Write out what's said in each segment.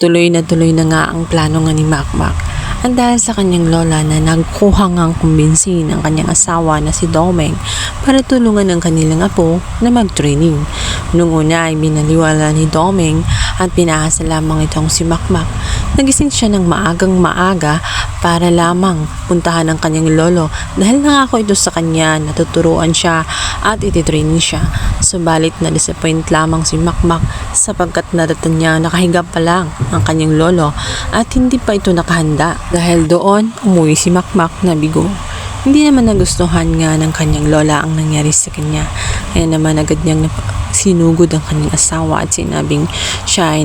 tuloy na nga ang plano nga ni Makmak. Ang dahil sa kanyang lola na nagkuha ngang kumbinsin ang kanyang asawa na si Domeng para tulungan ang kanilang apo na mag-training. Noong una ay binaliwala ni Domeng at pinaasa lamang itong si Makmak. Nagising siya ng maagang maaga para lamang puntahan ang kanyang lolo dahil nangako ito sa kanya na tuturuan siya at ititraining siya. Subalit na disappoint lamang si Makmak sapagkat naratan niya nakahiga pa lang ang kanyang lolo at hindi pa ito nakahanda. Dahil doon, umuwi si Makmak na bigo. Hindi naman nagustuhan nga ng kanyang lola ang nangyari sa kanya. Kaya naman agad niyang sinugod ang kanyang asawa at sinabing siya ay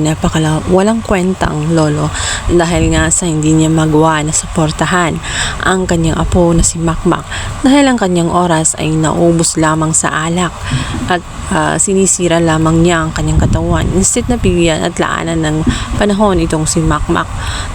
walang kwentang lolo dahil nga sa hindi niya magawa na suportahan ang kanyang apo na si Makmak dahil ang kanyang oras ay naubos lamang sa alak at sinisira lamang niya ang kanyang katawan instead na bigyan at laanan ng panahon itong si Makmak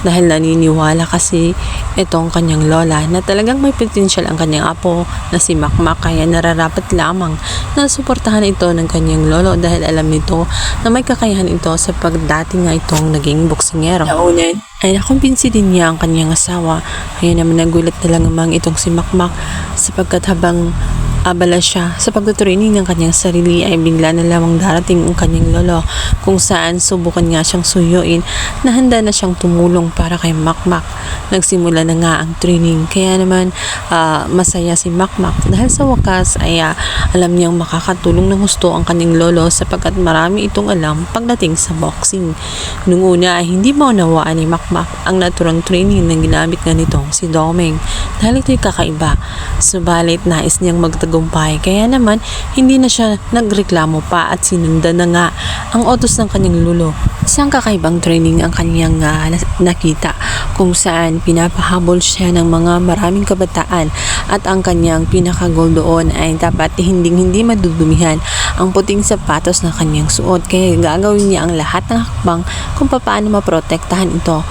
dahil naniniwala kasi itong kanyang lola na talagang may potential ang kanyang apo na si Makmak kaya nararapat lamang na suportahan ito ng kanyang lolo dahil alam nito na may kakayahan ito sa pagdati nga itong naging boksingero. Naunan ay nakumbinsi din niya ang kanyang asawa kaya naman nagulat na lang amang itong si Makmak sapagkat habang abala siya sa pagtutraining ng kanyang sarili ay bigla na lamang darating ang kanyang lolo kung saan subukan nga siyang suyuin na handa na siyang tumulong para kay Makmak. Nagsimula na nga ang training kaya naman masaya si Makmak dahil sa wakas ay alam niyang makakatulong ng gusto ang kanyang lolo sapagkat marami itong alam pagdating sa boxing. Nung una ay hindi maunawaan ni Makmak ang naturang training na ginamit nga nitong si Domeng dahil ito'y kakaiba. Subalit nais niyang magtagumpay kaya naman hindi na siya nagreklamo pa at sinundan na nga ang utos ng kanyang lolo. Isang kakaibang training ang kanyang nakita kung saan pinapahabol siya ng mga maraming kabataan at ang kanyang pinaka-goal doon ay dapat hindi madudumihan ang puting sapatos na kanyang suot kaya gagawin niya ang lahat ng hakbang kung paano maprotektahan ito.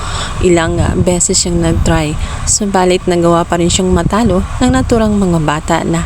Ilang beses siyang nag-try subalit nagawa pa rin siyang matalo ng naturang mga bata na.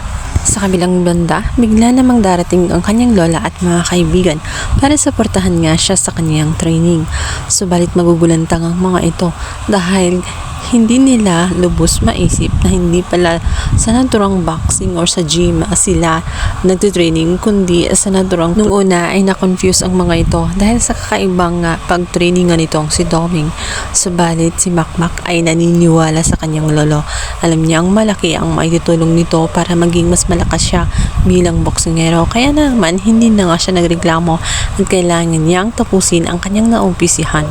Sa kabilang banda, bigla namang darating ang kanyang lola at mga kaibigan para suportahan nga siya sa kanyang training. Subalit magugulantang ang mga ito dahil hindi nila lubos maisip na hindi pala sa naturang boxing or sa gym sila nagtitraining kundi sa naturang nung una ay na-confuse ang mga ito dahil sa kakaibang pag-training nitong si Domeng. Subalit si Makmak ay naniniwala sa kanyang lolo. Alam niya ang malaki ang maitutulong nito para maging mas malakas siya bilang boksingero kaya naman hindi na nga siya nagreklamo at kailangan niyang tapusin ang kanyang naumpisihan.